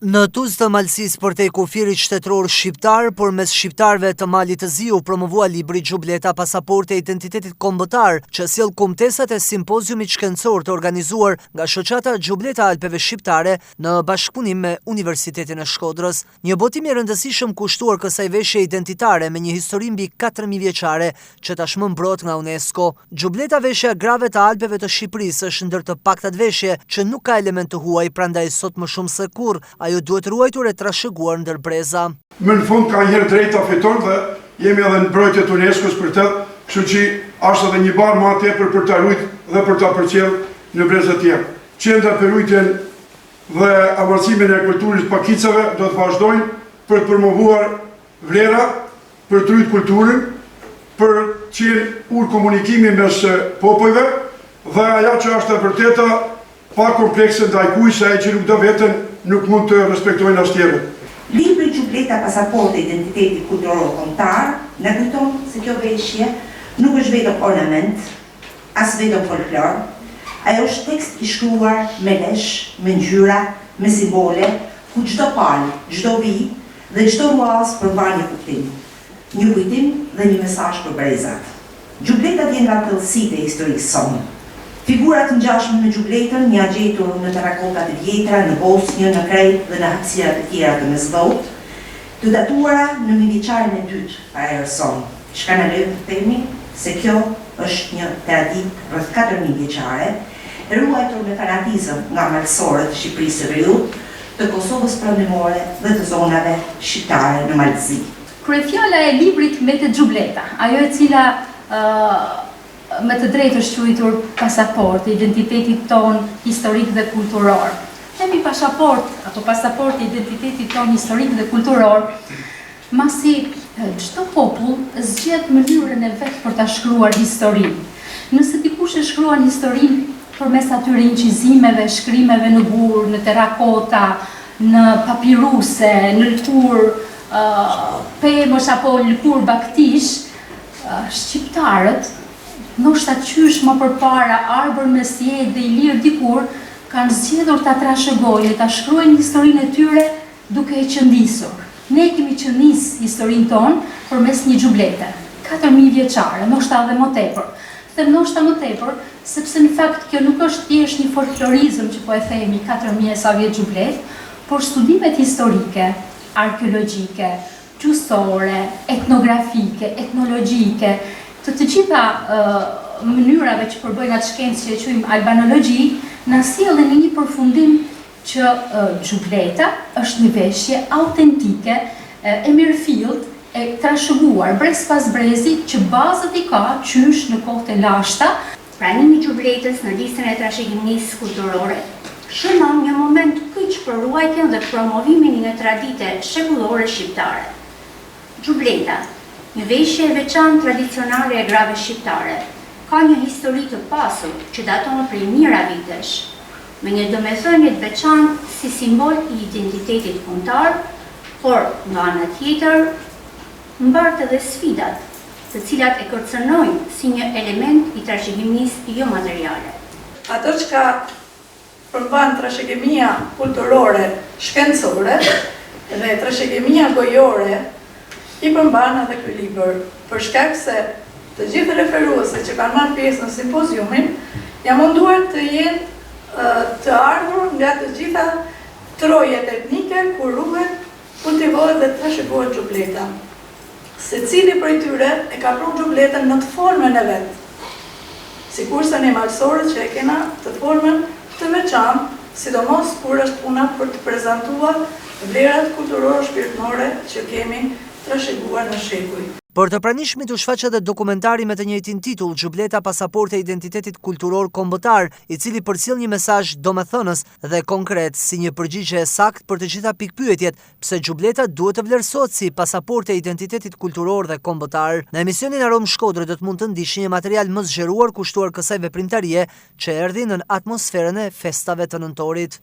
Në Tuzë të Malësisë përtej kufirit shtetëror shqiptar, por mes shqiptarëve të Malit të Zi u promovua libri Xhubleta pasaporte e identitetit kombëtar, që sjell kumtesat e simpoziumit shkencor të organizuar nga shoqata Xhubleta Alpeve Shqiptare në bashkëpunim me Universitetin e Shkodrës. Një botim i rëndësishëm kushtuar kësaj veshje identitare me një histori mbi 4000 vjeçare që tashmë mbrojt nga UNESCO. Xhubleta, veshja e grave të Alpeve të Shqipërisë, është ndër të paktat veshje që nuk ka element të huaj, prandaj sot më shumë se kurrë ajo duhet ruajtur e trashëguar ndër breza. Më në fund ka njërë drejt të fiton dhe jemi edhe në mbrojtjet UNESCO-s për të, kështu që është edhe një barë ma tepër për të rujt dhe për të përcjell në brezat tjerë. Qendra për rujtjen dhe avancimin e kulturës pakicave do të vazhdojnë për të promovuar vlera, për të rujt kulturën, për të qenë ur komunikimi mes popojve dhe aja që është e vërteta pa komplekse ndaj kujt se ai që nuk do veten nuk mund të respektojnë as tjerët. Libri Xhubleta pasaporte identitetit kulturor kombëtar na kujton se kjo veshje nuk është vetëm ornament, as vetëm folklor. Ajo është tekst i shkruar me lesh, me ngjyra, me simbole, ku çdo palë, çdo vit dhe çdo muaz përmban një kuptim. Një kujtim dhe një mesazh për brezat. Xhubleta vjen nga thellësitë e historisë sonë. Figurat ngjashme me Xhubletën janë gjetur në terrakotat e vjetra, në Bosnjë, në Krejt dhe në hapësirat e tjera të mesdhot, të datuara në mijëvjeçarin e dytë para erës sonë. Çka na lejon të themi se kjo është një traditë rreth 4000 vjeçare, e ruajtur me fanatizëm nga malësorët e Shqipërisë së Veriut, të Kosovës Perëndimore dhe të zonave shqiptare në Malëzi. Kryefjala e librit mbetet Xhubleta, ajo e cila me të drejtë është quajtur pasaport, identitetit ton historik dhe kulturor. Themi pasaport, apo pasaport e identitetit ton historik dhe kulturor, masi çdo popull zgjedh mënyrën e vet për ta shkruar historinë. Nëse dikush e shkruan historinë përmes atyre incizimeve, shkrimeve në gur, në terrakota, në papiruse, në lëkurë pemosh apo lëkurë baktish, shqiptarët ndoshta qysh më përpara arbër me sjedh dhe i lirë dikur kanë zgjedhur ta trashëgojnë, ta shkruajnë historinë e tyre duke e qëndisur. Ne kemi qëndis historinë tonë përmes një xhublete, 4000 vjeçare, ndoshta edhe më tepër. Them ndoshta më tepër, sepse në fakt kjo nuk është thjesht një folklorizëm që po e themi 4000 sa vjet xhublet, por studimet historike, arkeologjike, gjuhësore, etnografike, etnologjike, të gjitha mënyrave që përbëjnë atë shkencë që e quajmë albanologji, na sjellin në një përfundim që xhubleta është një veshje autentike, e mirëfillt, e trashëguar brez pas brezi, që bazat i ka qysh në kohët e lashta. Pranimi i xhubletës në listën e trashëgimisë kulturore shënon një moment kyç për ruajtjen dhe promovimin e një tradite shekullore shqiptare. Xhubleta, një veshje e veçantë tradicionale e grave shqiptare, ka një histori të pasur që daton prej mijëra vitesh, me një domethënie të veçantë si simbol i identitetit kombëtar, por nga ana tjetër mbart edhe sfidat, të cilat e kërcënojnë si një element i trashëgimisë jo materiale. Ato që ka përmban trashëgimia kulturore shkencore dhe trashëgimia gojore i përmban edhe ky libër, për shkak se të gjithë referuesit që kanë marrë pjesë në simpoziumin janë munduar të jenë të ardhur nga të gjitha trojet etnike ku ruhet, kultivohet dhe trashëgohet xhubleta. Secili prej tyre e ka pru xhubletën në të formën e vet. Sikurse ne malësorët që e kena të formën të veçantë, sidomos kur është puna për të prezantuar vlerat kulturore shpirtërore që kemi trashëguar në shekuj. Për të pranishmit u shfaq edhe dokumentari me të njëjtin titull, Xhubleta pasaporte e identitetit kulturor kombëtar, i cili përcjell një mesazh domethënës dhe konkret si një përgjigje e saktë për të gjitha pikpyetjet pse xhubleta duhet të vlerësohet si pasaporte e identitetit kulturor dhe kombëtar. Në emisionin Arom Shkodrë do të mund të ndiqni një material më zgjeruar kushtuar kësaj veprimtarie që erdhi në atmosferën e festave të nëntorit.